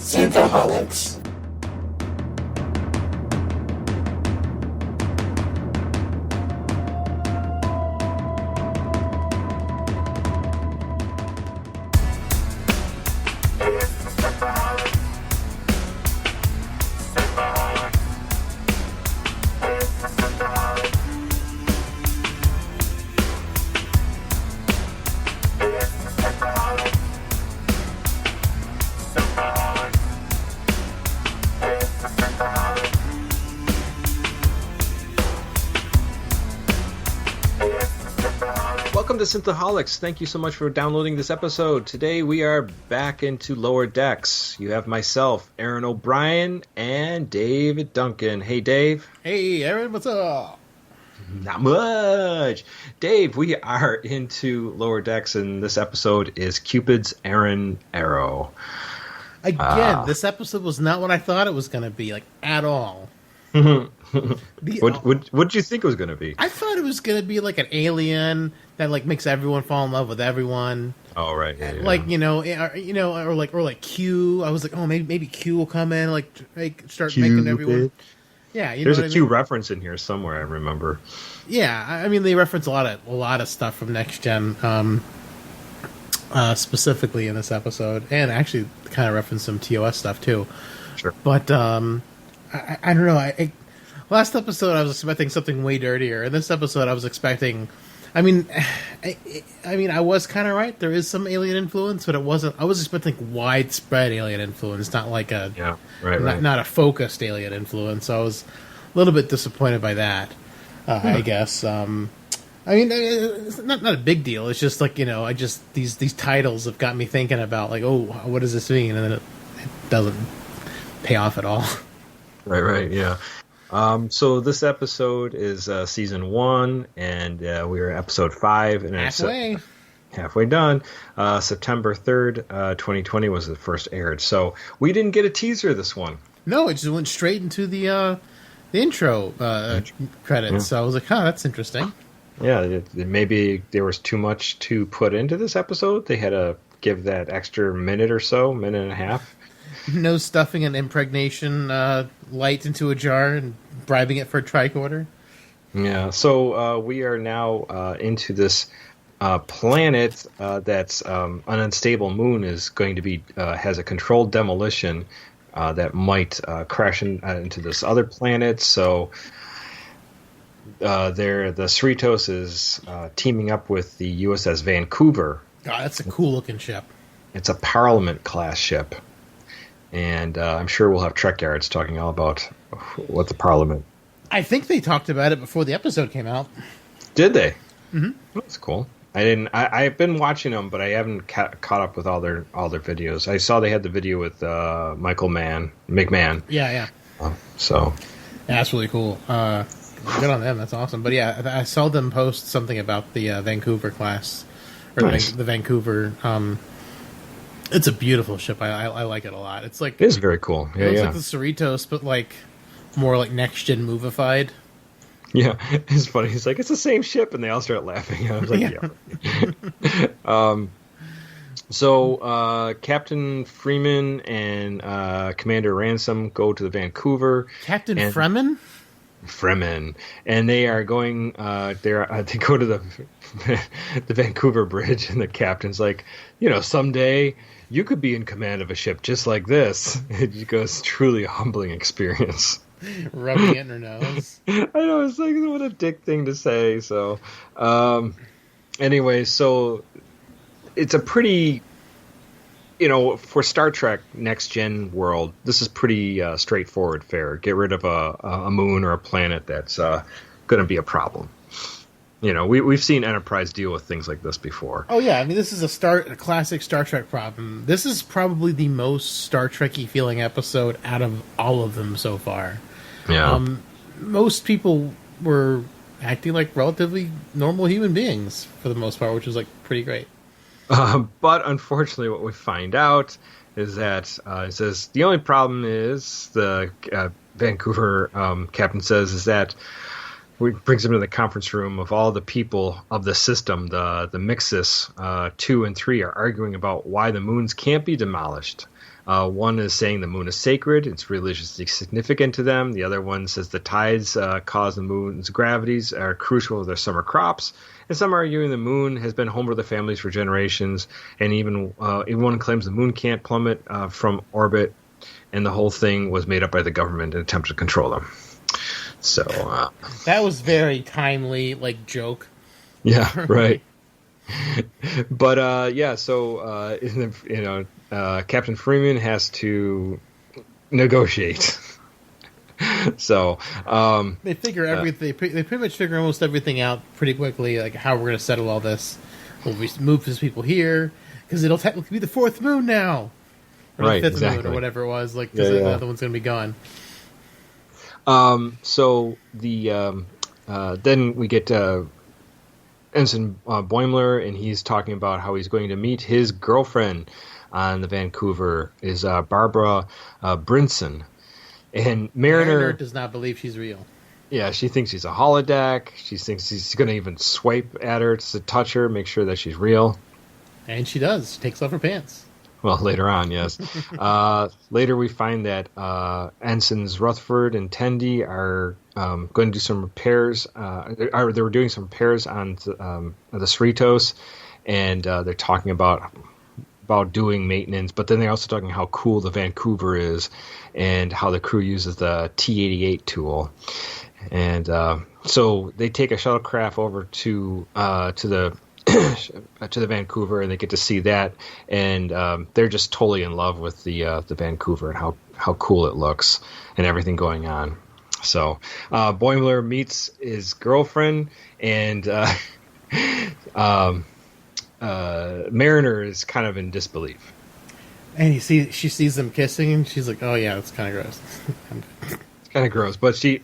Synthaholics. Welcome to Synthaholics. Thank you so much for downloading this episode. Today we are back into Lower Decks. You have myself, Aaron O'Brien, and David Duncan. Hey, Dave. Hey, Aaron, what's up? Not much. Dave, we are into Lower Decks, and this episode is Cupid's Errant Arrow. Again, this episode was not what I thought it was going to be, like, at all. What did you think it was going to be? I thought it was going to be like an alien that like makes everyone fall in love with everyone. Oh right, yeah. Like or like Q. I was like, oh, maybe Q will come in, like start Cupid. making everyone. Yeah, there's a Q reference in here somewhere. I remember. Yeah, I mean they reference a lot of stuff from Next Gen, specifically in this episode, and actually kind of reference some TOS stuff too. Sure, but I don't know. Last episode I was expecting something way dirtier. In this episode I was expecting. I mean, I was kind of right. There is some alien influence, but it wasn't. I was expecting widespread alien influence, not like not a focused alien influence. So I was a little bit disappointed by that. I guess. I mean, it's not a big deal. It's just like these titles have got me thinking about like, oh, what does this mean? And then it doesn't pay off at all. Right, yeah. So this episode is season 1, and we're episode 5, and it's halfway done. September 3rd, 2020 was the first aired. So we didn't get a teaser this one. No, it just went straight into the intro credits. Yeah. So I was like, oh, that's interesting. Yeah, maybe there was too much to put into this episode. They had to give that extra minute and a half. No stuffing an impregnation light into a jar and bribing it for a tricorder. Yeah, so we are now into this planet that's an unstable moon is going to be has a controlled demolition that might crash into this other planet. So the Cerritos is teaming up with the USS Vancouver. Oh, that's a cool looking ship. It's a Parliament class ship. And I'm sure we'll have Trek Yards talking all about what the Parliament. I think they talked about it before the episode came out. Did they? Mm-hmm. That's cool. I didn't. I've been watching them, but I haven't caught up with all their videos. I saw they had the video with Michael McMahon. Yeah. So that's really cool. Good on them. That's awesome. But yeah, I saw them post something about the Vancouver class or nice. the Vancouver. It's a beautiful ship. I like it a lot. It's like it is very cool. Yeah, it's like the Cerritos, but like more like next gen movified. Yeah, it's funny. He's like, it's the same ship, and they all start laughing. I was like, yeah. So Captain Freeman and Commander Ransom go to the Vancouver. Captain Freeman, and they are going. They go to the Vancouver Bridge, and the captain's like, someday you could be in command of a ship just like this. It goes, truly a humbling experience. Rubbing it in her nose. I know, it's like, what a dick thing to say. So, anyway, so it's a pretty, for Star Trek Next Gen world, this is pretty straightforward fare. Get rid of a moon or a planet that's going to be a problem. We've seen Enterprise deal with things like this before. Oh yeah, I mean this is a classic Star Trek problem. This is probably the most Star Trek-y feeling episode out of all of them so far. Yeah. Most people were acting like relatively normal human beings for the most part, which was like pretty great. But unfortunately, what we find out is that it says the only problem is the Vancouver captain says is that. We brings him to the conference room of all the people of the system. The Mixus 2 and 3 are arguing about why the moons can't be demolished. One is saying the moon is sacred; it's religiously significant to them. The other one says the tides cause the moon's gravities are crucial to their summer crops. And some are arguing the moon has been home to their families for generations, and even one claims the moon can't plummet from orbit, and the whole thing was made up by the government in an attempt to control them. So that was very timely, like joke. Yeah, right. But so Captain Freeman has to negotiate. So they figure everything. They pretty much figure almost everything out pretty quickly, like how we're going to settle all this. We'll move his people here because it'll technically be the fourth moon now, or right? The fifth Exactly. moon, or whatever it was. Like the other one's going to be gone. So the then we get Ensign Boimler, and he's talking about how he's going to meet his girlfriend on the Vancouver is Barbara Brinson. And Mariner does not believe she's real. Yeah, she thinks she's a holodeck. She thinks he's going to even swipe at her to touch her, make sure that she's real. And she does. She takes off her pants. Well, later on, yes. Later we find that Ensigns Rutherford and Tendi are going to do some repairs. They were doing some repairs on the Cerritos, and they're talking about doing maintenance, but then they're also talking how cool the Vancouver is and how the crew uses the T-88 tool. And so they take a shuttlecraft over to the to the Vancouver, and they get to see that, and they're just totally in love with the Vancouver and how cool it looks and everything going on. So Boimler meets his girlfriend, and Mariner is kind of in disbelief. And she sees them kissing, and she's like, "Oh yeah, that's kind of gross." It's kind of gross, but she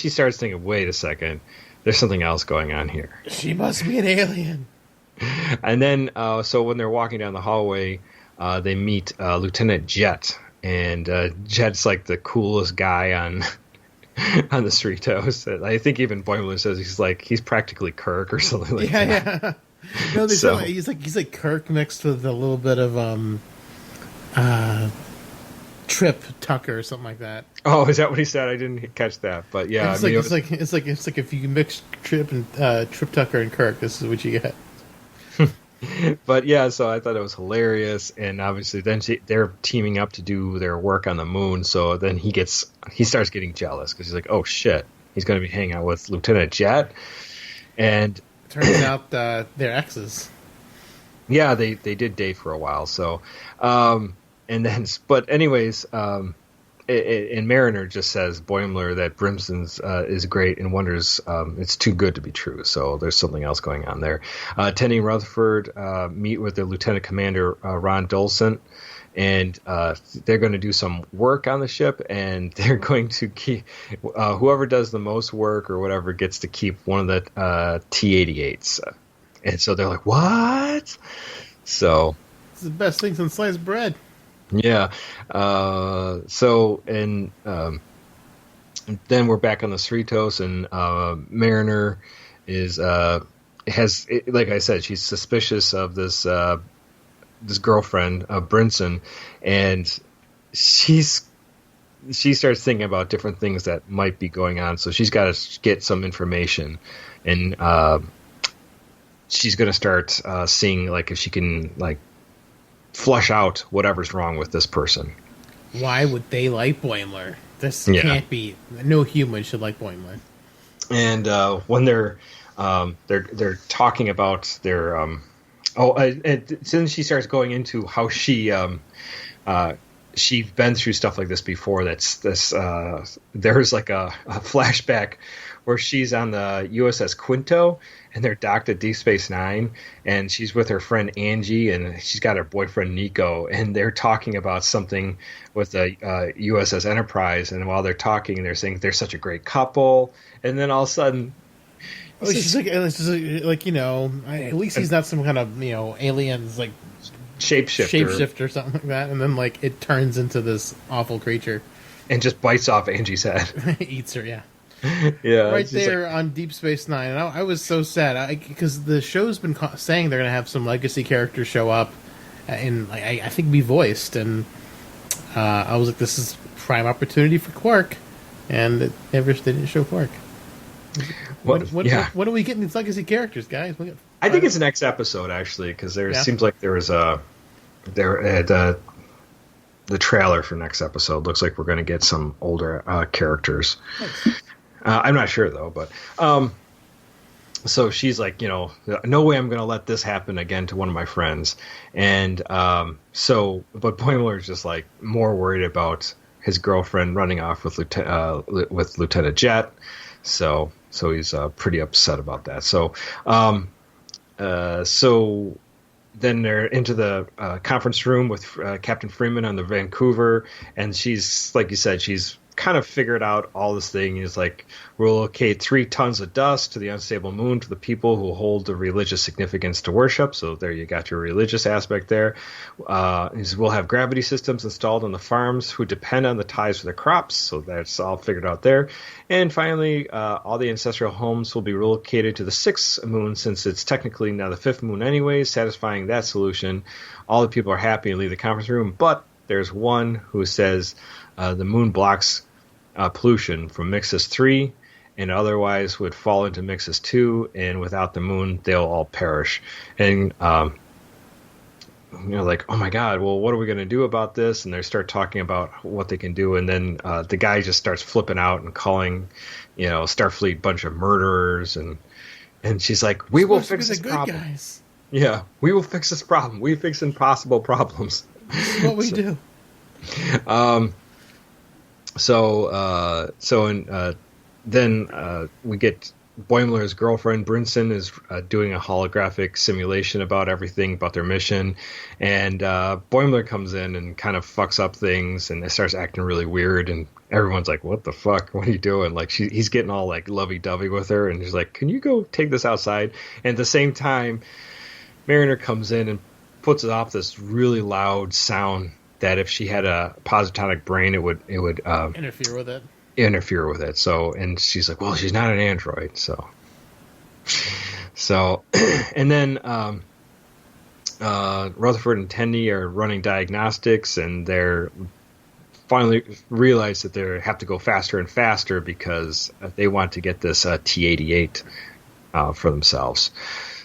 starts thinking, "Wait a second, there's something else going on here. She must be an alien." And then, so when they're walking down the hallway, they meet Lieutenant Jet, and Jet's like the coolest guy on the Cerritos. I think even Boimler says he's practically Kirk or something like that. Yeah. No, he's like Kirk mixed with a little bit of Trip Tucker or something like that. Oh, is that what he said? I didn't catch that, but yeah, it's like if you mix Trip Tucker and Kirk, this is what you get. But yeah, so I thought it was hilarious, and obviously then they're teaming up to do their work on the moon. So then he starts getting jealous because he's like, "Oh shit, he's going to be hanging out with Lieutenant Jet," and turns out they're exes. Yeah, they did date for a while. So, and then, but anyways, and Mariner just says Boimler that Brimson's is great and wonders it's too good to be true. So there's something else going on there. Tendi and Rutherford meet with the Lieutenant Commander Ron Dolcent, and they're going to do some work on the ship, and they're going to keep whoever does the most work or whatever gets to keep one of the T-88s. And so they're like, "What?" So it's the best thing since sliced bread. Yeah. So and then we're back on the Cerritos, and Mariner is like I said, she's suspicious of this girlfriend, Brinson, and she starts thinking about different things that might be going on. So she's got to get some information, and she's going to start seeing if she can flush out whatever's wrong with this person. Why would they like Boimler? This can't be. No human should like Boimler. And when they're talking about their and then she starts going into how she's been through stuff like this before. There's a flashback where she's on the USS Quinto, and they're docked at Deep Space Nine, and she's with her friend Angie, and she's got her boyfriend Nico, and they're talking about something with the USS Enterprise, and while they're talking, they're saying they're such a great couple, and then all of a sudden... she's at least he's not some kind of, aliens, shapeshifter or something like that, and then, it turns into this awful creature. And just bites off Angie's head. Eats her, yeah. Yeah, right there on Deep Space Nine, and I was so sad because the show's been saying they're going to have some legacy characters show up, and I think be voiced, and I was like, this is prime opportunity for Quark, and they didn't show Quark. What are we getting these legacy characters, guys? I think it's next episode actually, because there seems like there was the trailer for next episode looks like we're going to get some older characters. Nice. I'm not sure though, but so she's like, no way I'm going to let this happen again to one of my friends, and but Boimler is just like more worried about his girlfriend running off with Lieutenant Jet, so he's pretty upset about that. So then they're into the conference room with Captain Freeman on the Vancouver, and she's, like you said, she's kind of figured out all this thing. He's like, we'll locate 3 tons of dust to the unstable moon for the people who hold the religious significance to worship. So there you got your religious aspect there. We'll have gravity systems installed on the farms who depend on the tides for the crops. So that's all figured out there. And finally, all the ancestral homes will be relocated to the 6th moon, since it's technically now the 5th moon anyways, satisfying that solution. All the people are happy and leave the conference room, but there's one who says the moon blocks pollution from Mixus 3 and otherwise would fall into Mixus 2, and without the moon, they'll all perish. And, like, oh my God, well, what are we going to do about this? And they start talking about what they can do. And then the guy just starts flipping out and calling, Starfleet a bunch of murderers. And she's like, we will fix this problem. Guys. Yeah, we will fix this problem. We fix impossible problems. This is what we do. Then we get Boimler's girlfriend Brinson is doing a holographic simulation about everything about their mission, and Boimler comes in and kind of fucks up things, and it starts acting really weird, and everyone's like, "What the fuck? What are you doing?" Like he's getting all like lovey-dovey with her, and he's like, "Can you go take this outside?" And at the same time, Mariner comes in and puts off this really loud sound that if she had a positonic brain, it would interfere with it. So, and she's like, well, she's not an android. So, and then Rutherford and Tendi are running diagnostics, and they're finally realize that they have to go faster and faster because they want to get this T-88 for themselves.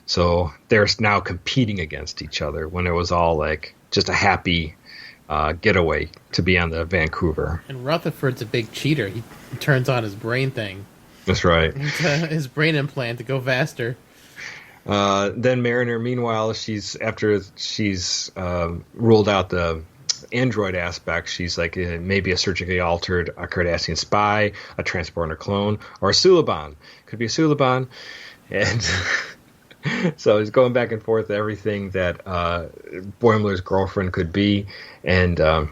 So they're now competing against each other when it was all like just a happy getaway to be on the Vancouver. And Rutherford's a big cheater. He turns on his brain thing. That's right. His brain implant to go faster. Then Mariner, meanwhile, she's ruled out the android aspect. She's like, maybe a surgically altered Cardassian spy, a transporter clone, or a Suliban. Could be a Suliban. And so he's going back and forth everything that Boimler's girlfriend could be, and but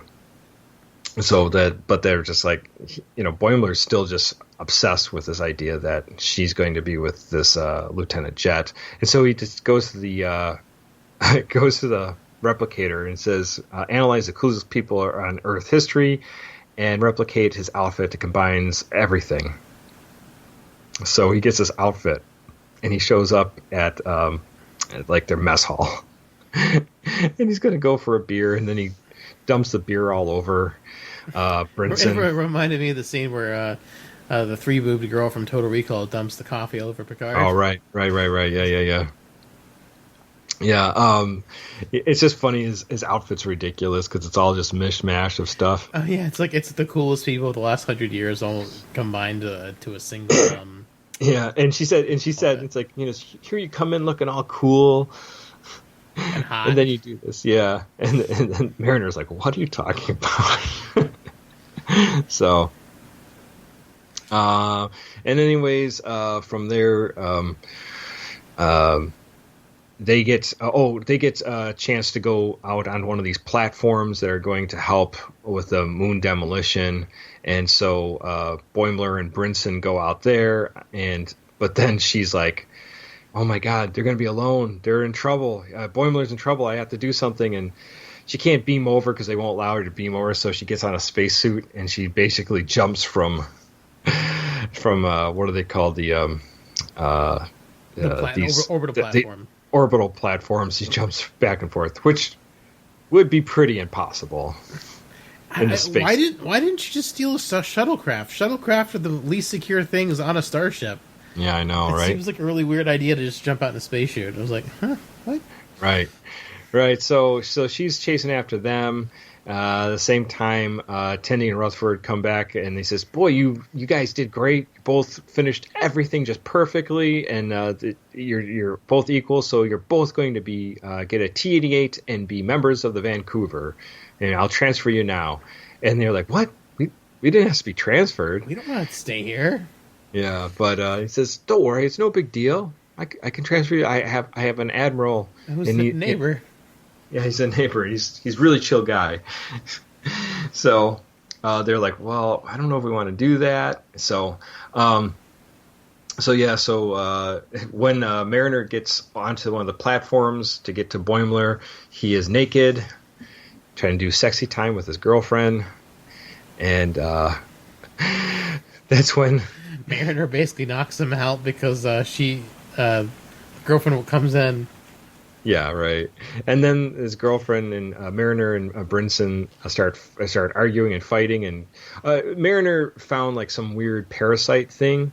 they're just like, Boimler's still just obsessed with this idea that she's going to be with this Lieutenant Jet, and so he just goes to the replicator and says, analyze the coolest people on Earth history, and replicate his outfit that combines everything. So he gets this outfit. And he shows up at like their mess hall, and he's going to go for a beer, and then he dumps the beer all over Brinson. It reminded me of the scene where the 3-boobed girl from Total Recall dumps the coffee all over Picard. Oh, right. Yeah. It's just funny. His outfit's ridiculous because it's all just mishmash of stuff. Oh yeah, it's like it's the coolest people of the last 100 years all combined to a single. Yeah, and she said, it's like, here you come in looking all cool, and hot, and then you do this, yeah, and then Mariner's like, what are you talking about? So, and anyways, from there, they get a chance to go out on one of these platforms that are going to help with the moon demolition. And so Boimler and Brinson go out there, but then she's like, oh my God, they're going to be alone. They're in trouble. Boimler's in trouble. I have to do something. And she can't beam over because they won't allow her to beam over. So she gets on a spacesuit and she basically jumps from what are they called? Orbital platform. Orbital platforms. She jumps back and forth, which would be pretty impossible. into space. Why didn't you just steal a shuttlecraft? Shuttlecraft are the least secure things on a starship. Yeah, I know, It right? seems like a really weird idea to just jump out in a spacesuit. I was like, huh, what? Right. Right. So she's chasing after them. The same time, Tendy and Rutherford come back and they says, "Boy, you guys did great. You both finished everything just perfectly, and you're both equal. So you're both going to be get a T-88 and be members of the Vancouver, and I'll transfer you now." And they're like, "What? We didn't have to be transferred. We don't want to stay here." Yeah, but he says, "Don't worry, it's no big deal. I can transfer you. I have an admiral." Who's the neighbor? Yeah, he's a neighbor. He's really chill guy. So they're like, well, I don't know if we want to do that. So when Mariner gets onto one of the platforms to get to Boimler, he is naked, trying to do sexy time with his girlfriend, and that's when Mariner basically knocks him out because girlfriend comes in. Yeah, right. And then his girlfriend and Mariner and Brinson start arguing and fighting. And Mariner found like some weird parasite thing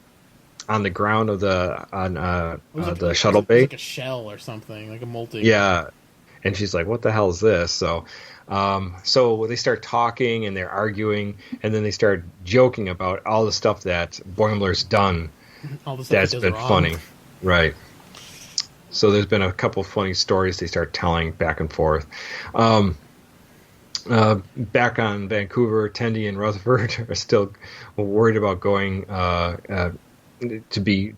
on the ground of the shuttle bay. It was like a shell or something, like a molting. Yeah, and she's like, "What the hell is this?" So they start talking and they're arguing, and then they start joking about all the stuff that Boimler's done. All the stuff that's been wrong. Funny, right? So there's been a couple funny stories they start telling back and forth. Back on Vancouver, Tendy and Rutherford are still worried about going they're going to be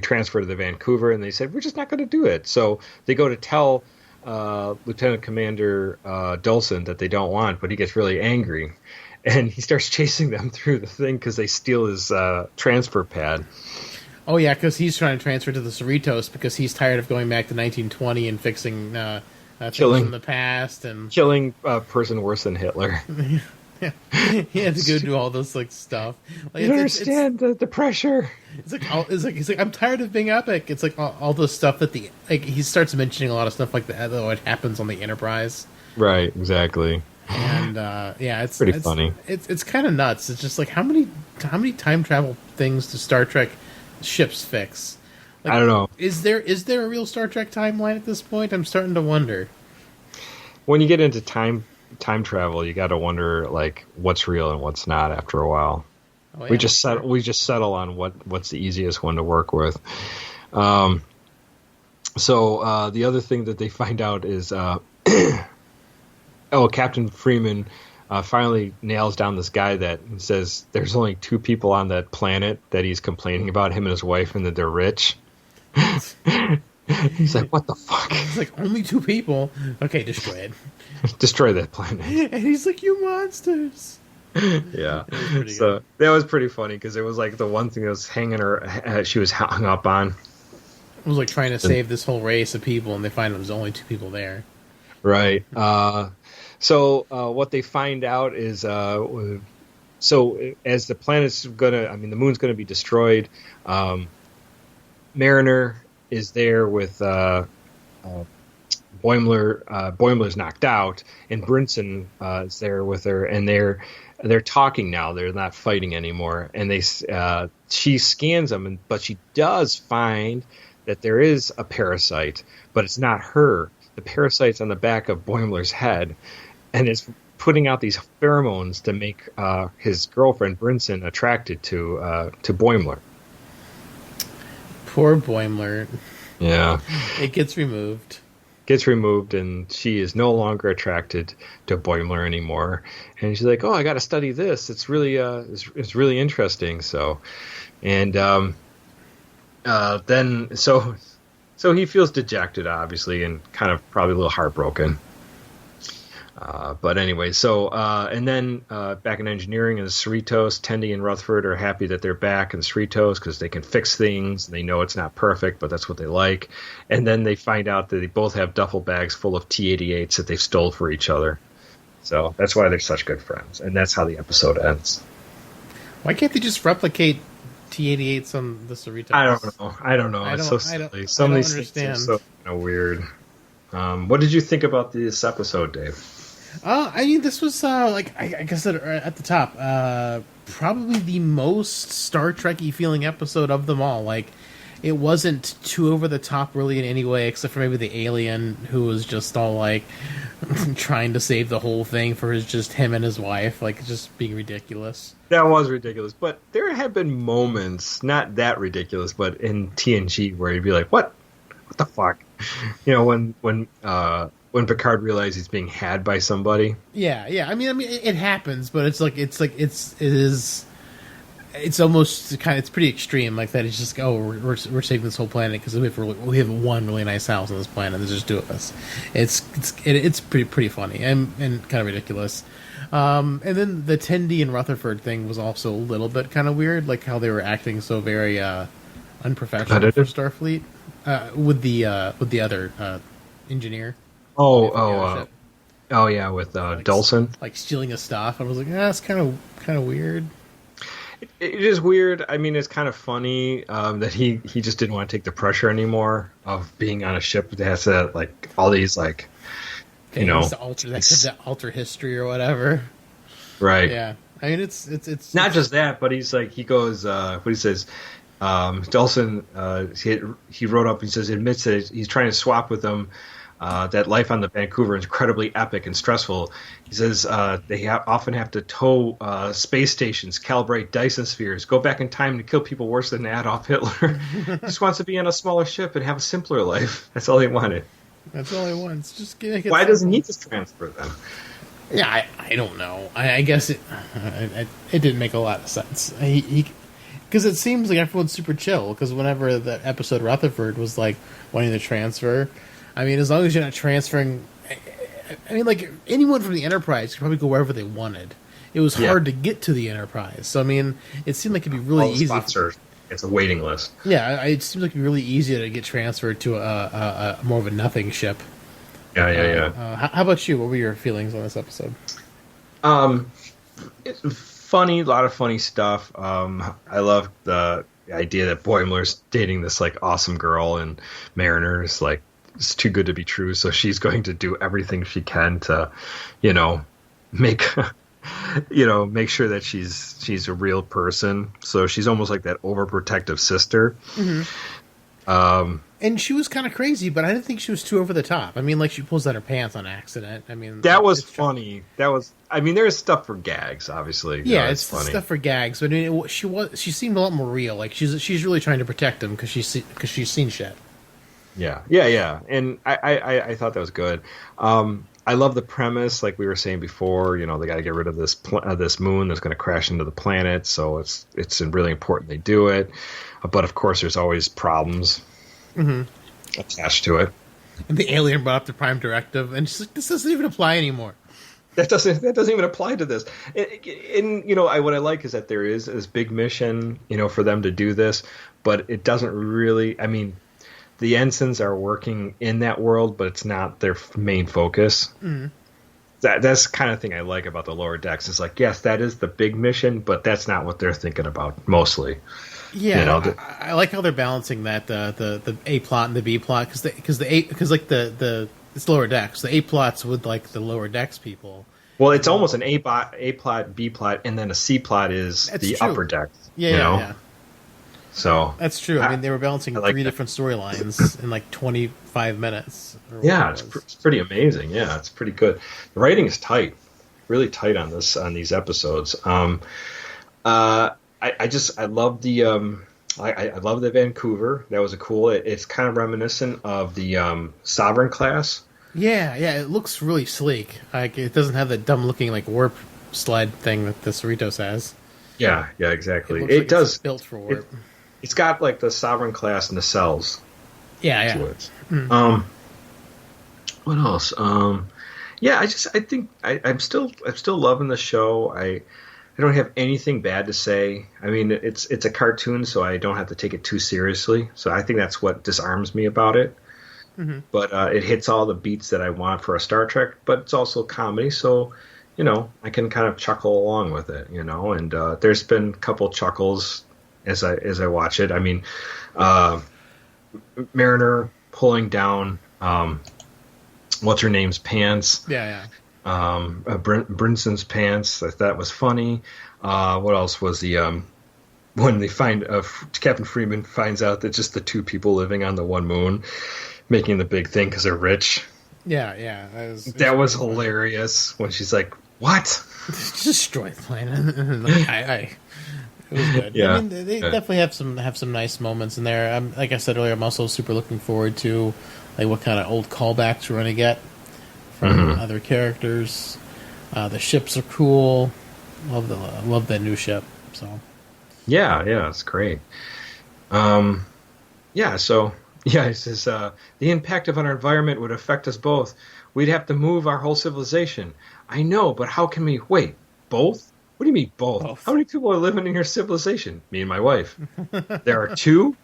transferred to the Vancouver, and they said, we're just not going to do it. So they go to tell Lieutenant Commander Dulcin that they don't want, but he gets really angry, and he starts chasing them through the thing because they steal his transfer pad. Oh, yeah, because he's trying to transfer to the Cerritos because he's tired of going back to 1920 and fixing things from the past. And killing a person worse than Hitler. Yeah. He had to go do all this like stuff. Like, you don't understand the pressure. He's like, I'm tired of being epic. It's like all the stuff that he starts mentioning a lot of stuff like that, though it happens on the Enterprise. Right, exactly. And it's pretty funny. It's kind of nuts. It's just like how many time travel things do Star Trek ships fix? Like, I don't know. Is there a real Star Trek timeline at this point? I'm starting to wonder. When you get into time travel, you got to wonder like what's real and what's not after a while. Oh, yeah, we just settle on what's the easiest one to work with. So the other thing that they find out is Captain Freeman finally nails down this guy that says there's only 2 people on that planet that he's complaining about, him and his wife, and that they're rich. He's like, what the fuck? He's like, only 2 people? Okay, destroy it. Destroy that planet. And he's like, you monsters. Yeah. So that was pretty funny because it was like the one thing that was she was hung up on. It was like trying to save this whole race of people, and they find there's only 2 people there. Right. So what they find out is, so as the the moon's gonna be destroyed, Mariner is there with Boimler. Boimler's knocked out, and Brinson is there with her, and they're talking now. They're not fighting anymore, and she scans them, but she does find that there is a parasite, but it's not her. The parasite's on the back of Boimler's head, and it's putting out these pheromones to make his girlfriend Brinson attracted to Boimler. Poor Boimler. Yeah. It gets removed. And she is no longer attracted to Boimler anymore. And she's like, "Oh, I got to study this. It's really it's really interesting." So, and then so he feels dejected, obviously, and kind of probably a little heartbroken. But anyway, and then back in engineering in the Cerritos, Tendy and Rutherford are happy that they're back in the Cerritos because they can fix things. They know it's not perfect, but that's what they like. And then they find out that they both have duffel bags full of T-88s that they've stole for each other. So that's why they're such good friends. And that's how the episode ends. Why can't they just replicate T-88s on the Cerritos? I don't know. It's so silly. Some of these things are so weird. What did you think about this episode, Dave? I mean, this was like I guess at the top, probably the most Star Trek-y feeling episode of them all. Like, it wasn't too over the top really in any way, except for maybe the alien who was just all like trying to save the whole thing for just him and his wife, like just being ridiculous. That was ridiculous, but there have been moments, not that ridiculous, but in TNG where you'd be like, what the fuck? You know, when Picard realized he's being had by somebody. Yeah, yeah. I mean, it happens, but it's almost kind of, it's pretty extreme like that. It's just, oh, we're saving this whole planet because we have one really nice house on this planet. There's just two of us. It's pretty funny and kind of ridiculous. And then the Tendi and Rutherford thing was also a little bit kind of weird, like how they were acting so very unprofessional for Starfleet with the other engineer. Oh yeah, with like, Dulcin, like stealing his stuff. I was like, it's kind of weird. It is weird. I mean, it's kind of funny that he just didn't want to take the pressure anymore of being on a ship that has like all these like things to alter history or whatever. Right. Yeah. I mean, it's not just that, but he goes. What he says. Dulcin, he wrote up. He says admits that he's trying to swap with them. That life on the Vancouver is incredibly epic and stressful. He says they often have to tow space stations, calibrate Dyson spheres, go back in time to kill people worse than Adolf Hitler. He just wants to be on a smaller ship and have a simpler life. That's all he wanted. That's all he wants. Just make it Why simple. doesn't he just transfer them? Yeah, I don't know. I guess it didn't make a lot of sense. Because it seems like everyone's super chill. Because whenever the episode Rutherford was like wanting to transfer, I mean, as long as you're not transferring, I mean, like anyone from the Enterprise could probably go wherever they wanted. It was hard to get to the Enterprise, so I mean, it seemed like it'd be really easy. It's a waiting list. Yeah, it seems like it'd be really easy to get transferred to a more of a nothing ship. Yeah. How about you? What were your feelings on this episode? It's funny, a lot of funny stuff. I love the idea that Boimler's dating this like awesome girl, and Mariner's like, it's too good to be true, so she's going to do everything she can to, make sure that she's a real person. So she's almost like that overprotective sister. Mm-hmm. And she was kind of crazy, but I didn't think she was too over the top. I mean, like she pulls down her pants on accident. I mean, that was funny. There's stuff for gags, obviously. Yeah, it's funny stuff for gags. But I mean, she seemed a lot more real. Like she's really trying to protect him because she's seen shit. Yeah, and I thought that was good. I love the premise, like we were saying before. They got to get rid of this moon that's going to crash into the planet, so it's really important they do it. But of course, there's always problems attached to it. And the alien brought up the Prime Directive, and she's like, "This doesn't even apply anymore." That doesn't even apply to this. And what I like is that there is this big mission, for them to do this, but it doesn't really. I mean, the ensigns are working in that world, but it's not their main focus. Mm. That's the kind of thing I like about the lower decks. It's like, yes, that is the big mission, but that's not what they're thinking about mostly. Yeah, I like how they're balancing that the A plot and the B plot because it's lower decks. The A plot's with like the lower decks people. Well, it's almost an A plot, B plot, and then a C plot is the upper decks. Yeah. So that's true. I mean, they were balancing three different storylines in like 25 minutes. Yeah, it's pretty amazing. Yeah, it's pretty good. The writing is tight, really tight on these episodes. I love the I love the Vancouver. That was cool. It's kind of reminiscent of the Sovereign class. Yeah, it looks really sleek. Like it doesn't have the dumb looking like warp sled thing that the Cerritos has. Yeah, exactly. It does. It's built for warp. It's got like the Sovereign class nacelles. Yeah. What else? I think I'm still loving the show. I don't have anything bad to say. I mean, it's a cartoon, so I don't have to take it too seriously. So I think that's what disarms me about it. Mm-hmm. But it hits all the beats that I want for a Star Trek, but it's also comedy, so I can kind of chuckle along with it. And there's been a couple chuckles as I watch it. I mean, Mariner pulling down what's her name's pants. Yeah. Brinson's pants. I thought was funny. What else was the when they find Captain Freeman finds out that just the two people living on the one moon making the big thing because they're rich. Yeah. That was hilarious when she's like, "What?" Destroy the planet. It was good. Yeah. I mean, they definitely have some nice moments in there. Like I said earlier, I'm also super looking forward to like what kind of old callbacks we're going to get from other characters. The ships are cool. Love that new ship. So Yeah, it's great. It says the impact of our environment would affect us both. We'd have to move our whole civilization. I know, but how can we wait? Both? What do you mean both? How many people are living in your civilization? Me and my wife. There are two?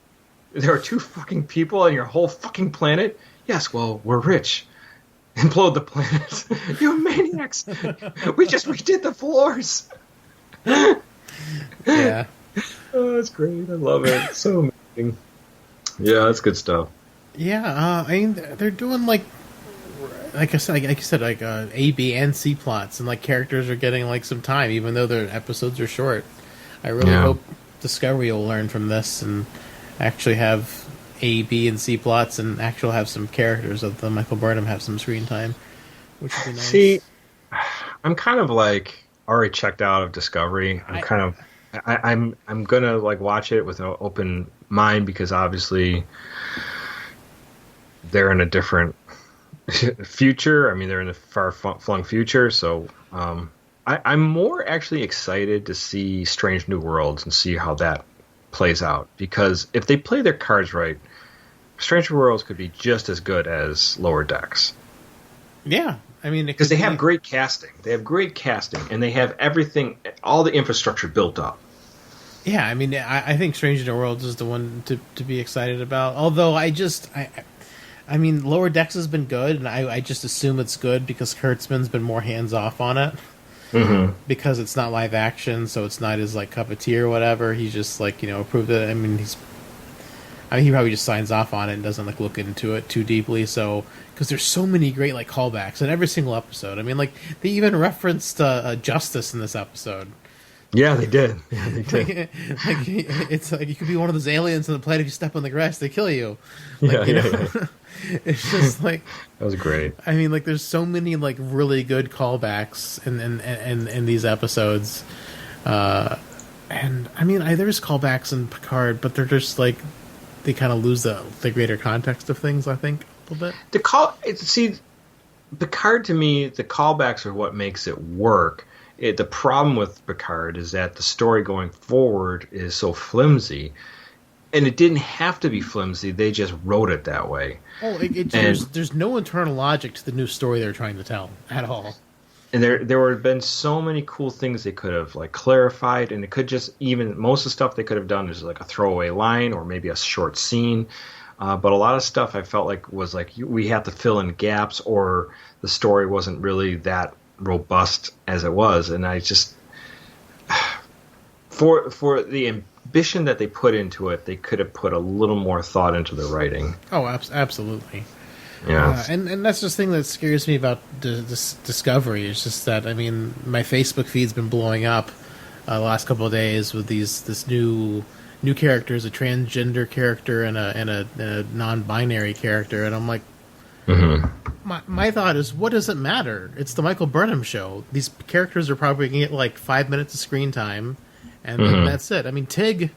There are two fucking people on your whole fucking planet? Yes, well, we're rich. Implode the planet. You maniacs! We just redid the floors. yeah. Oh, that's great. I love it. So amazing. Yeah, that's good stuff. Yeah, I mean, they're doing like I said, A, B, and C plots, and like characters are getting like some time, even though their episodes are short. I really hope Discovery will learn from this and actually have A, B, and C plots, and actually have some characters of the Michael Burnham have some screen time, which would be nice. See, I'm kind of like already checked out of Discovery. I'm gonna like watch it with an open mind because obviously they're in a different future. I mean, they're in the far-flung future. So I'm more actually excited to see Strange New Worlds and see how that plays out. Because if they play their cards right, Strange New Worlds could be just as good as Lower Decks. Yeah. I mean, because they have great casting. They have great casting, and they have everything, all the infrastructure built up. Yeah, I mean, I think Strange New Worlds is the one to be excited about. Although I mean, Lower Decks has been good, and I just assume it's good because Kurtzman's been more hands off on it. Mm-hmm. Because it's not live action, so it's not his like cup of tea or whatever. He's just like approved it. I mean, he probably just signs off on it and doesn't like look into it too deeply. So because there's so many great like callbacks in every single episode. I mean, like they even referenced Justice in this episode. Yeah, they did. Yeah, they did. like it's like you could be one of those aliens on the planet. If you step on the grass, they kill you. Like, yeah. It's just like that was great. I mean, like there's so many like really good callbacks in these episodes, and I mean there's callbacks in Picard, but they're just like they kind of lose the greater context of things. I think a little bit. Picard to me, the callbacks are what makes it work. The problem with Picard is that the story going forward is so flimsy. And it didn't have to be flimsy. They just wrote it that way. Oh, there's no internal logic to the new story they're trying to tell at all. And there would have been so many cool things they could have like clarified, and it could just even most of the stuff they could have done is like a throwaway line or maybe a short scene. But a lot of stuff I felt like was like we had to fill in gaps, or the story wasn't really that robust as it was, and I just for the ambition that they put into it, they could have put a little more thought into the writing. Oh, absolutely. Yeah, and that's the thing that scares me about this Discovery. Is just that I mean, my Facebook feed's been blowing up the last couple of days with this new characters, a transgender character and a non-binary character, and I'm like, my thought is, what does it matter? It's the Michael Burnham show. These characters are probably going to get like 5 minutes of screen time, and that's it. I mean, Tig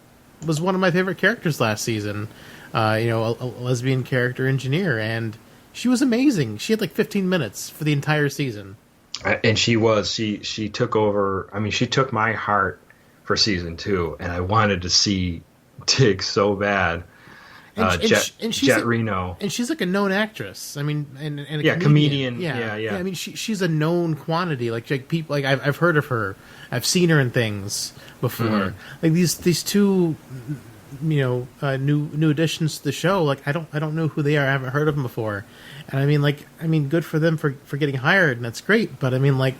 was one of my favorite characters last season. A lesbian character engineer, and she was amazing. She had like 15 minutes for the entire season. And she took over. I mean, she took my heart for season 2, and I wanted to see Tig so bad. Jet Reno, and she's like a known actress. I mean, and a comedian. Yeah. I mean, she's a known quantity. Like people, like I've heard of her. I've seen her in things before. Like these two, new additions to the show. Like I don't know who they are. I haven't heard of them before. And I mean, good for them for getting hired, and that's great. But I mean, like,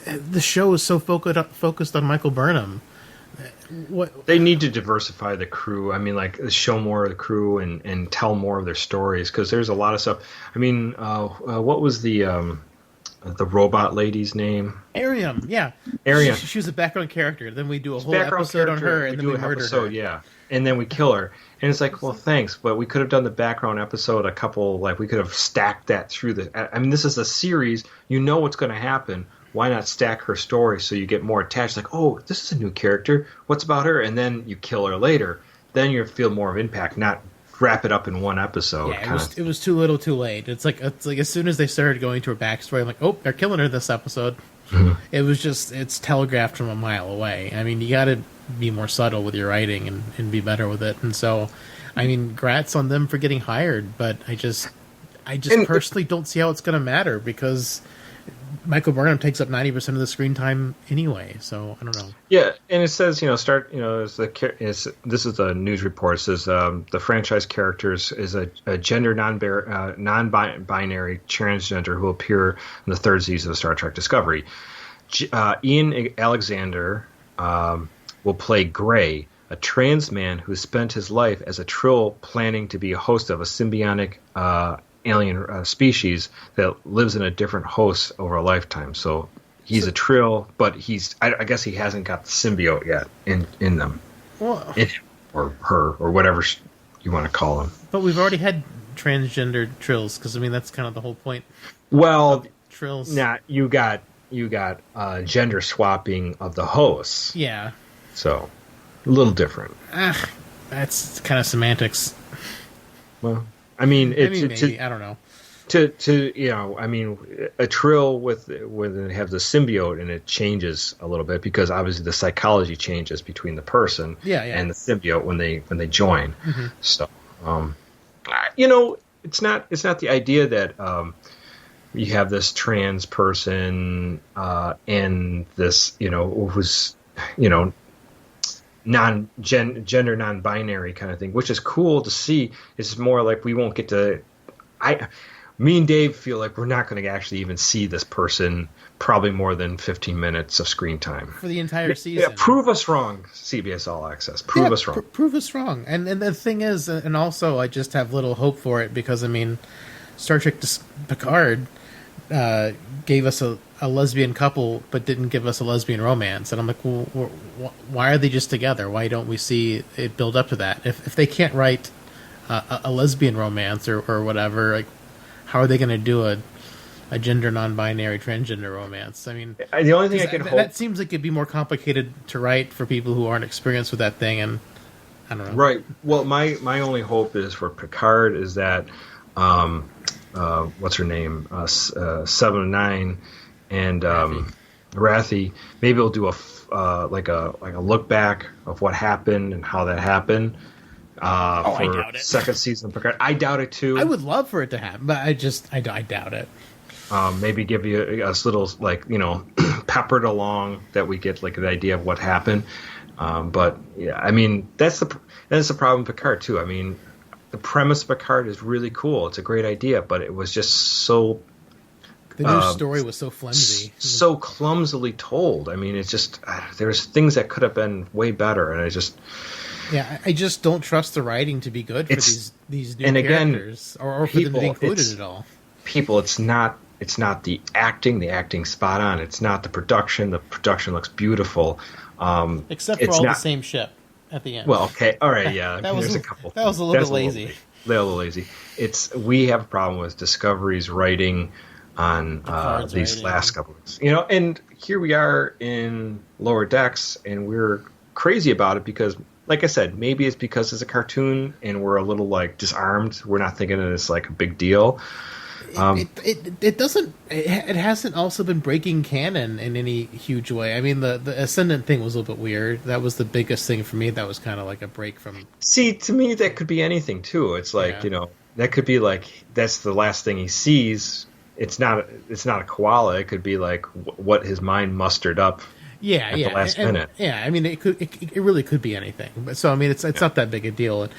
the show is so focused on Michael Burnham. What they need to diversify the crew. I mean, like show more of the crew and tell more of their stories, because there's a lot of stuff. I mean, what was the the robot lady's name? Ariam, yeah. Ariam. She was a background character. Then we do a whole Background episode on character, her, and then we murder her. Yeah, and then we kill her. And it's like, well, thanks, but we could have done the background episode a couple. Like we could have stacked that through the. I mean, this is a series. You know what's going to happen. Why not stack her story so you get more attached? Like, oh, this is a new character. What's about her? And then you kill her later. Then you feel more of impact. Not wrap it up in one episode. Yeah, it was too little, too late. It's like as soon as they started going to her backstory, I'm like, oh, they're killing her this episode. Mm-hmm. It's telegraphed from a mile away. I mean, you got to be more subtle with your writing and be better with it. And so, I mean, grats on them for getting hired, but I just personally don't see how it's going to matter because Michael Burnham takes up 90% of the screen time anyway. So I don't know. Yeah, and it says this is a news report. It says the franchise characters is a gender non-binary transgender who will appear in the third season of Star Trek Discovery. Ian Alexander will play Gray, a trans man who spent his life as a Trill planning to be a host of a symbiotic alien species that lives in a different host over a lifetime. So he's a Trill, but I guess he hasn't got the symbiote yet in them. Well, in him, or her, or whatever you want to call them. But we've already had transgender Trills, because I mean that's kind of the whole point. Well, Trills. Nah, you got gender swapping of the hosts. Yeah. So a little different. That's kind of semantics. Well, I mean, maybe. I don't know. I mean, a Trill when they have the symbiote and it changes a little bit because obviously the psychology changes between the person and the symbiote when they join. Mm-hmm. So, it's not the idea that you have this trans person and this who's gender non-binary kind of thing, which is cool to see. It's more like we won't get to. Me and Dave feel like we're not going to actually even see this person probably more than 15 minutes of screen time for the entire season. Yeah, prove us wrong, CBS All Access. Prove us wrong. Prove us wrong. And the thing is, and also I just have little hope for it because I mean, Star Trek Picard gave us a lesbian couple, but didn't give us a lesbian romance. And I'm like, well, why are they just together? Why don't we see it build up to that? If they can't write a lesbian romance or whatever, like, how are they going to do a gender non-binary transgender romance? I mean, the only thing I can hope that seems like it'd be more complicated to write for people who aren't experienced with that thing, and I don't know. Right. Well, my only hope is for Picard is that what's her name, 709 and Rathi. Maybe we'll do a look back of what happened and how that happened. For I doubt it. Second season of Picard. I doubt it too. I would love for it to happen, but I doubt it. Maybe give you a little peppered along that we get like an idea of what happened. But yeah, I mean that's the problem with Picard too. I mean, the premise of Picard is really cool. It's a great idea, but it was just so. The new story was so flimsy, so clumsily told. I mean, it's just there's things that could have been way better, and I just don't trust the writing to be good for these new characters, or for them to be included at all. People, it's not the acting. The acting's spot on. It's not the production. The production looks beautiful. Except for all the same ship at the end. Well, okay, all right, yeah. There's a couple. That was a little lazy. A little lazy. We have a problem with Discovery's writing on these last couple of weeks. And here we are in Lower Decks, and we're crazy about it because, like I said, maybe it's because it's a cartoon and we're a little like disarmed. We're not thinking it's like a big deal. It doesn't. It hasn't also been breaking canon in any huge way. I mean, the Ascendant thing was a little bit weird. That was the biggest thing for me. That was kind of like a break from. See, to me, that could be anything too. It's like that could be like that's the last thing he sees. It's not a koala. It could be like what his mind mustered up. Yeah, at the last minute. Yeah, I mean, it really could be anything. But so I mean, it's not that big a deal. And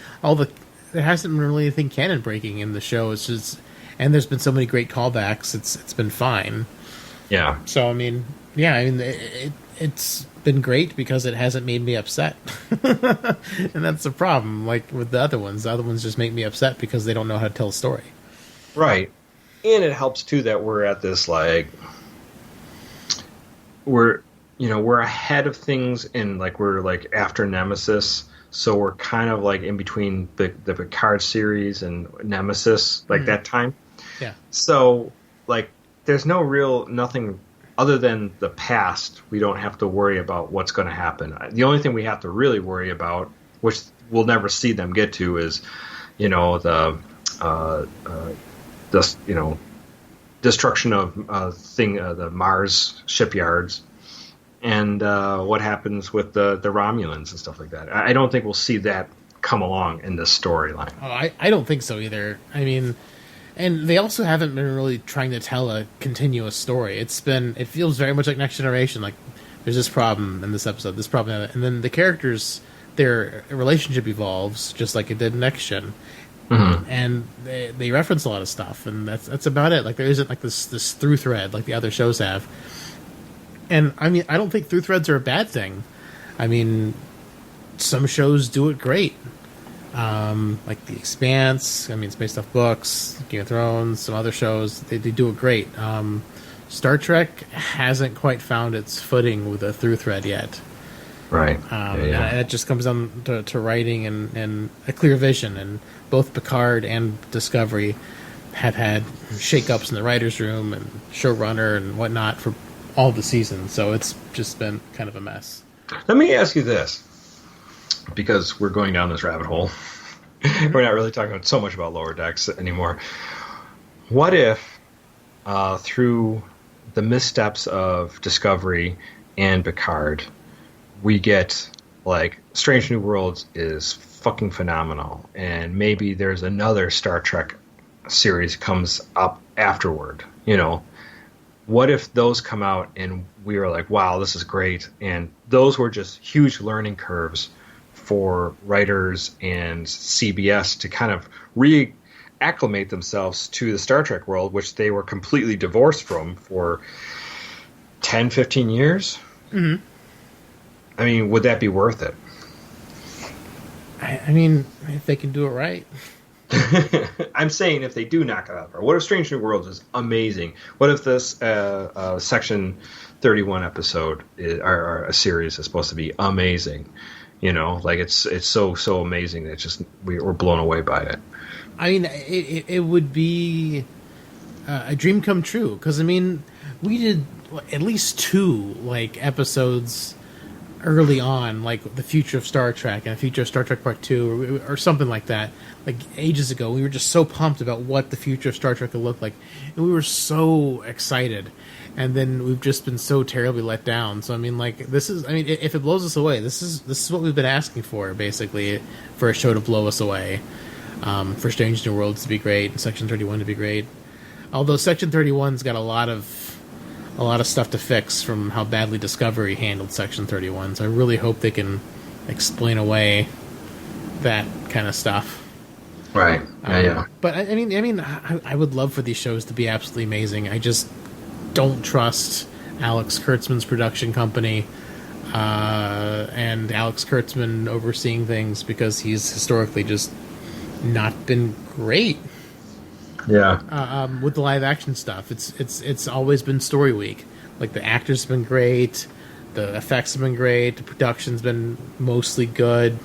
there hasn't been really anything canon breaking in the show. It's just, and there's been so many great callbacks. It's been fine. Yeah. So I mean, it's been great because it hasn't made me upset, and that's the problem. Like with the other ones just make me upset because they don't know how to tell a story. Right. And it helps too that we're at this like we're we're ahead of things, and like we're like after Nemesis, so we're kind of like in between the Picard series and Nemesis, like that time. Yeah. So like there's nothing other than the past. We don't have to worry about what's going to happen. The only thing we have to really worry about, which we'll never see them get to, is the destruction of the Mars shipyards, and what happens with the Romulans and stuff like that. I don't think we'll see that come along in this storyline. Oh, I don't think so either. I mean, and they also haven't been really trying to tell a continuous story. It feels very much like Next Generation. Like there's this problem in this episode, this problem, and then the characters, their relationship evolves just like it did in Next Gen. Mm-hmm. And they reference a lot of stuff, and that's about it. Like there isn't like this through thread like the other shows have. And I mean, I don't think through threads are a bad thing. I mean, some shows do it great, like The Expanse. I mean, it's based off books. Game of Thrones, some other shows, they do it great. Star Trek hasn't quite found its footing with a through thread yet. Right. And it just comes down to writing and a clear vision. And both Picard and Discovery have had shakeups in the writer's room and showrunner and whatnot for all the seasons. So it's just been kind of a mess. Let me ask you this, because we're going down this rabbit hole. We're not really talking so much about Lower Decks anymore. What if, through the missteps of Discovery and Picard, we get like Strange New Worlds is fucking phenomenal, and maybe there's another Star Trek series comes up afterward? What if those come out and we were like, wow, this is great, and those were just huge learning curves for writers and CBS to kind of reacclimate themselves to the Star Trek world, which they were completely divorced from for 10, 15 years? Mm-hmm. I mean, would that be worth it? I mean, if they can do it right. I'm saying if they do knock it out of the park. What if Strange New Worlds is amazing? What if this Section 31 episode or a series is supposed to be amazing? Like it's so amazing that just we're blown away by it. I mean, it would be a dream come true, because I mean, we did at least 2 like episodes early on, like the future of Star Trek and the future of Star Trek Part 2 or something like that, like ages ago. We were just so pumped about what the future of Star Trek would look like, and we were so excited, and then we've just been so terribly let down. So I mean, like, if it blows us away, this is what we've been asking for, basically, for a show to blow us away, for Strange New Worlds to be great and Section 31 to be great. Although Section 31's got a lot of stuff to fix from how badly Discovery handled Section 31, so I really hope they can explain away that kind of stuff. Right. Yeah. But I mean, I would love for these shows to be absolutely amazing. I just don't trust Alex Kurtzman's production company and Alex Kurtzman overseeing things, because he's historically just not been great. Yeah. With the live action stuff, it's always been story week. Like, the actors have been great, the effects have been great, the production's been mostly good.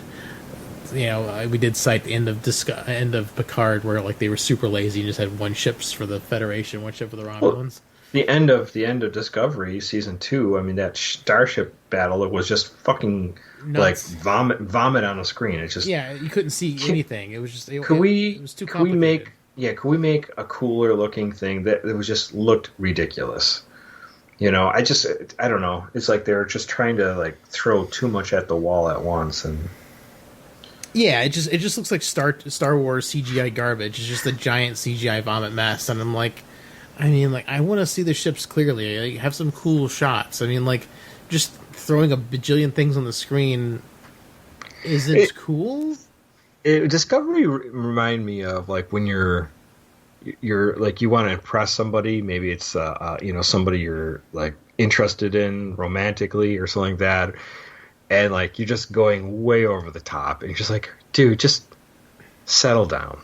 We did cite the end of Picard, where like they were super lazy and just had 1 ship for the Federation, 1 ship for the Romulans. Well, the end of Discovery season 2. I mean, that starship battle, it was just fucking nuts. Like vomit on the screen. It's just, yeah, you couldn't see anything. It was just it was too complicated. Could we make a cooler looking thing that was just looked ridiculous? I don't know. It's like they're just trying to like throw too much at the wall at once, and yeah, it just looks like Star Wars CGI garbage. It's just a giant CGI vomit mess, and I'm like, I want to see the ships clearly. Like, have some cool shots. I mean, like, just throwing a bajillion things on the screen isn't cool. Discovery remind me of like when you're like, you want to impress somebody. Maybe it's somebody you're like interested in romantically or something like that, and like you're just going way over the top, and you're just like, dude, just settle down,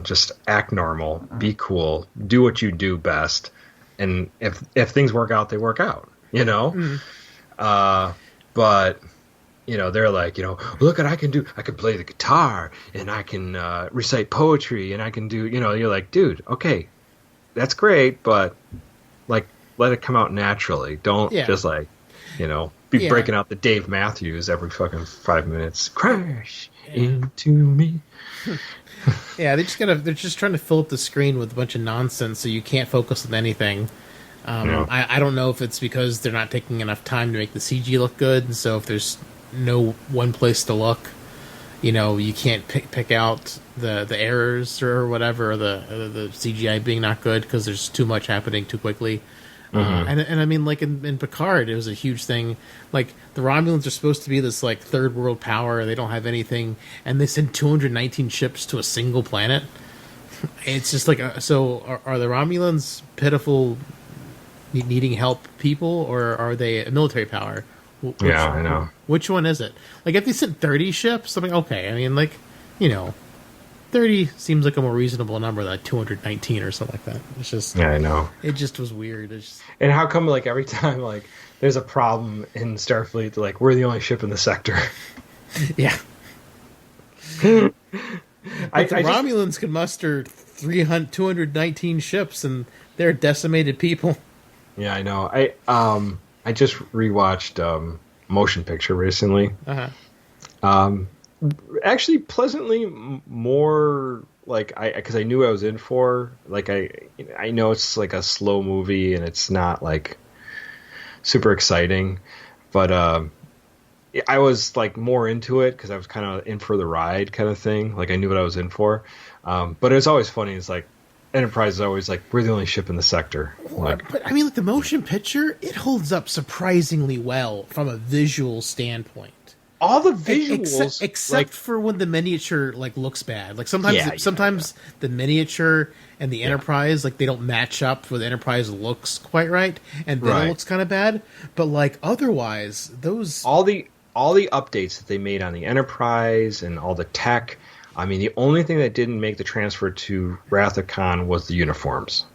just act normal, be cool, do what you do best, and if things work out, they work out. you know. But they're like, look what I can do. I can play the guitar, and I can recite poetry, and I can do, you're like, dude, okay, that's great, but like, let it come out naturally. Don't just like, be breaking out the Dave Matthews every fucking 5 minutes. Crash into me. Yeah, they're just trying to fill up the screen with a bunch of nonsense so you can't focus on anything. I don't know if it's because they're not taking enough time to make the CG look good, and so if there's no one place to look, you can't pick out the errors or whatever, or the CGI being not good because there's too much happening too quickly. And I mean, like in Picard, it was a huge thing. Like the Romulans are supposed to be this like third world power. They don't have anything, and they send 219 ships to a single planet. It's just like, so are the Romulans pitiful, needing help people, or are they a military power? I know. Which one is it? Like, if they sent 30 ships, I'm like, okay. I mean, like, 30 seems like a more reasonable number than 219 or something like that. It's just... Yeah, I know. It just was weird. And how come, like, every time, like, there's a problem in Starfleet, like, we're the only ship in the sector? Yeah. The Romulans can muster 219 ships, and they're decimated people. Yeah, I know. I just rewatched Motion Picture recently. Actually, pleasantly more like because I knew I was in for, like, I know it's like a slow movie and it's not like super exciting, but I was like more into it because I was kind of in for the ride kind of thing. Like, I knew what I was in for, but it's always funny. It's like Enterprise is always like, we're the only ship in the sector. Like, but I mean, like, the motion picture, it holds up surprisingly well from a visual standpoint. All the visuals, except like, for when the miniature like looks bad. Like sometimes the miniature and the Enterprise, like, they don't match up where the Enterprise looks quite right, and then it looks kind of bad. But like otherwise, those all the updates that they made on the Enterprise and all the tech. I mean, the only thing that didn't make the transfer to Wrath of Khan was the uniforms.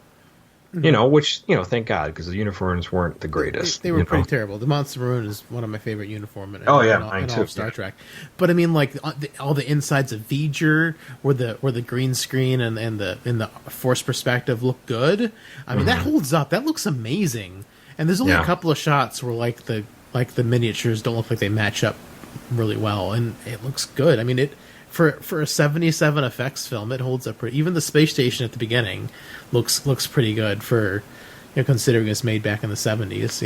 Which, thank God, because the uniforms weren't the greatest. They were pretty terrible. The Monster Maroon is one of my favorite uniforms in mine all too. of Star Trek. But I mean, like, all the insides of V'ger, where the green screen and the force perspective look good. I mean, that holds up. That looks amazing. And there's only a couple of shots where like the miniatures don't look like they match up really well, and it looks good. I mean, For a 77 effects film, it holds up pretty. Even the space station at the beginning looks pretty good for, considering it's made back in the 70s.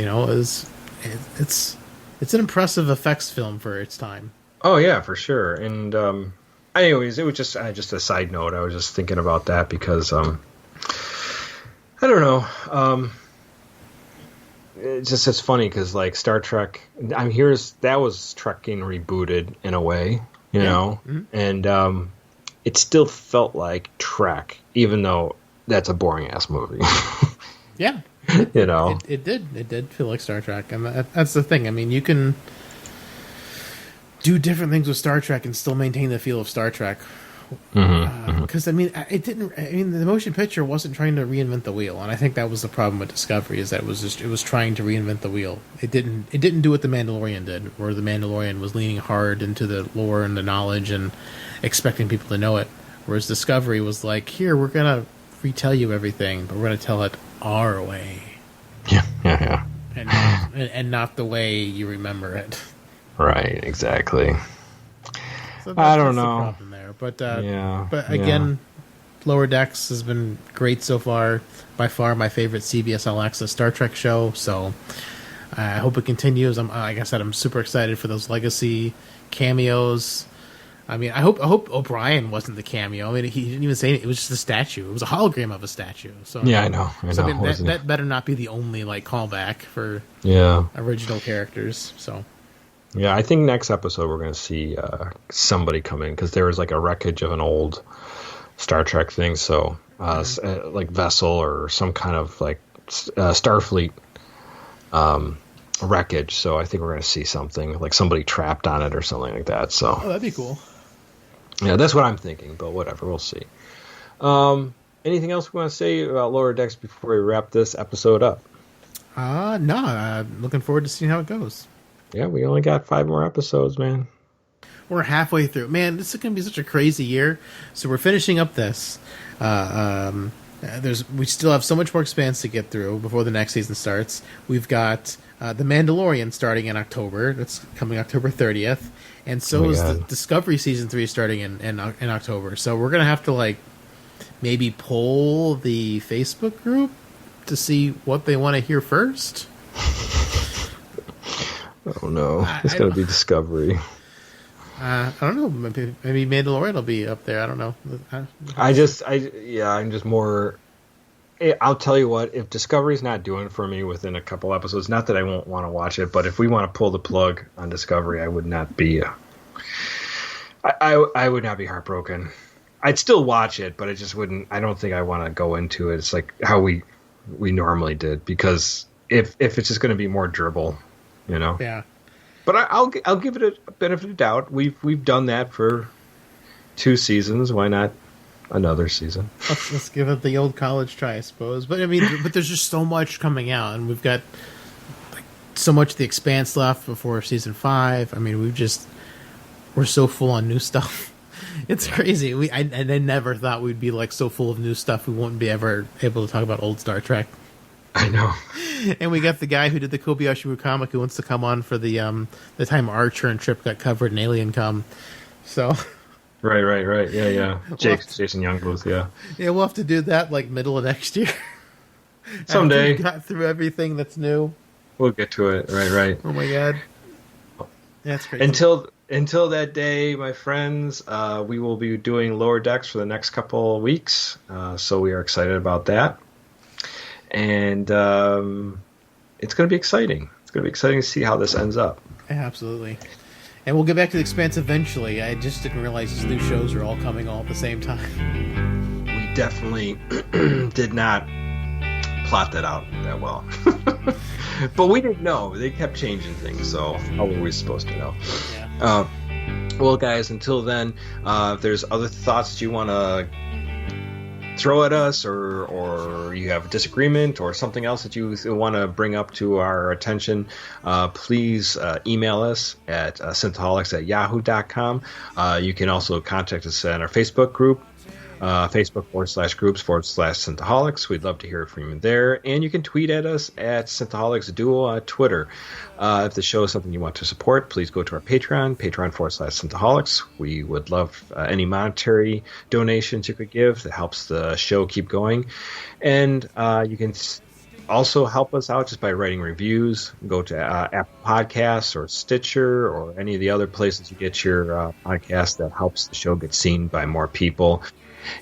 It's an impressive effects film for its time. Oh yeah, for sure. And anyways, it was just a side note. I was just thinking about that because I don't know. It's funny because, like, Star Trek. That was Trek getting rebooted in a way. And it still felt like Trek, even though that's a boring ass movie. Yeah, it did feel like Star Trek, and that's the thing. I mean, you can do different things with Star Trek and still maintain the feel of Star Trek. Because I mean, the motion picture wasn't trying to reinvent the wheel, and I think that was the problem with Discovery, is that it was trying to reinvent the wheel. It didn't do what the Mandalorian did, where the Mandalorian was leaning hard into the lore and the knowledge and expecting people to know it, whereas Discovery was like, here, we're gonna retell you everything, but we're gonna tell it our way. Yeah. And not the way you remember it. Right, exactly. So I don't know. The problem there. But again, Lower Decks has been great so far. By far my favorite CBS All Access Star Trek show. So I hope it continues. Like I said, I'm super excited for those legacy cameos. I mean, I hope O'Brien wasn't the cameo. I mean, he didn't even say anything. It was just a statue. It was a hologram of a statue. So yeah, I know. So, I mean, that better not be the only like callback for original characters. So. Yeah, I think next episode we're going to see somebody come in, because there was like a wreckage of an old Star Trek thing. So like vessel or some kind of like Starfleet wreckage. So I think we're going to see something like somebody trapped on it or something like that. So that'd be cool. Yeah, that's what I'm thinking, but whatever, we'll see. Anything else we want to say about Lower Decks before we wrap this episode up? No, looking forward to seeing how it goes. Yeah, we only got 5 more episodes, man. We're halfway through. Man, this is going to be such a crazy year. So we're finishing up this. We still have so much more Expanse to get through before the next season starts. We've got The Mandalorian starting in October. That's coming October 30th. And so is the Discovery Season 3 starting in October. So we're going to have to, maybe poll the Facebook group to see what they want to hear first. Oh, no. It's going to be Discovery. I don't know. Maybe Mandalorian will be up there. I don't know. I'm just more. I'll tell you what. If Discovery's not doing it for me within a couple episodes, not that I won't want to watch it, but if we want to pull the plug on Discovery, I would not be. I would not be heartbroken. I'd still watch it, but I just wouldn't. I don't think I want to go into it. It's like how we normally did, because if it's just going to be more dribble, Yeah. But I'll give it a benefit of doubt. We've done that for 2 seasons. Why not another season? Let's give it the old college try, I suppose. But but there's just so much coming out, and we've got so much of the Expanse left before season 5. I mean, we're so full on new stuff. It's crazy. I never thought we'd be so full of new stuff we wouldn't be ever able to talk about old Star Trek. I know. And we got the guy who did the Kobayashi comic who wants to come on for the time Archer and Trip got covered in Alien Come. So Right. Yeah. Jason Youngblood, yeah. Yeah, we'll have to do that middle of next year. Someday. After we got through everything that's new. We'll get to it. Right. Oh my god. That's crazy. Until that day, my friends, we will be doing Lower Decks for the next couple of weeks. So we are excited about that. And it's going to be exciting. It's going to be exciting to see how this ends up. Absolutely. And we'll get back to the Expanse eventually. I just didn't realize these new shows are all coming all at the same time. We definitely did not plot that out that well. But we didn't know. They kept changing things, so how were we supposed to know? Yeah. Well, guys, until then, if there's other thoughts that you want to throw at us, or you have a disagreement or something else that you want to bring up to our attention, please email us at synthaholics@yahoo.com. You can also contact us at our Facebook group, Facebook.com/groups/Synthaholics. We'd love to hear from you there. And you can tweet at us at Synthaholics Duo on Twitter. If the show is something you want to support, please go to our Patreon.com/Synthaholics. We would love any monetary donations you could give. That helps the show keep going. And you can also help us out just by writing reviews. Go to Apple Podcasts or Stitcher or any of the other places you get your podcast. That helps the show get seen by more people.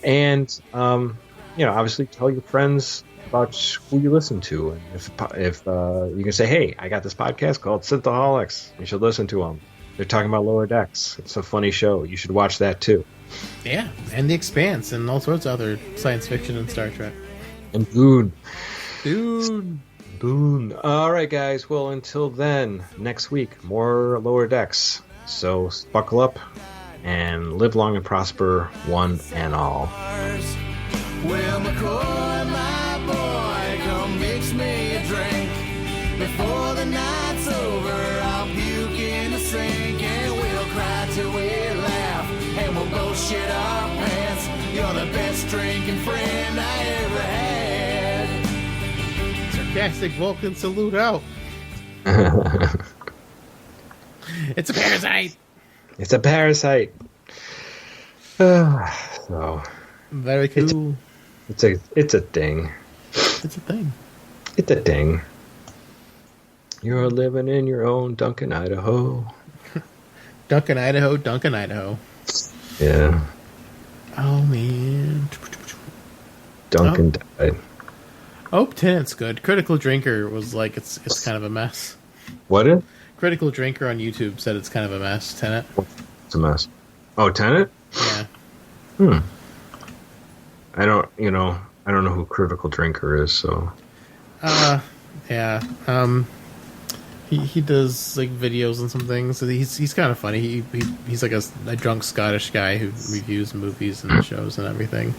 And, obviously tell your friends about who you listen to. And if you can say, hey, I got this podcast called Synthaholics. You should listen to them. They're talking about Lower Decks. It's a funny show. You should watch that too. Yeah, and The Expanse and all sorts of other science fiction and Star Trek. And Boone. All right, guys. Well, until then, next week, more Lower Decks. So buckle up and live long and prosper, one and all. Well, McCoy, my boy, come mix me a drink. Before the night's over, I'll puke in the sink, and we'll cry till we laugh, and we'll both shit our pants. You're the best drinking friend I ever had. Sarcastic Vulcan salute out. It's a parasite. It's a parasite. So very cool. It's a thing. It's a thing. It's a thing. You're living in your own Duncan, Idaho. Duncan, Idaho. Yeah. Oh man. Duncan died. Oh, Tenant's good. Critical Drinker was it's kind of a mess. What is? Critical Drinker on YouTube said it's kind of a mess. Tenet. It's a mess. Oh, Tenet? Yeah. I don't know who Critical Drinker is, so. Yeah. He does videos and some things. So he's kind of funny. He's like a drunk Scottish guy who reviews movies and shows and everything.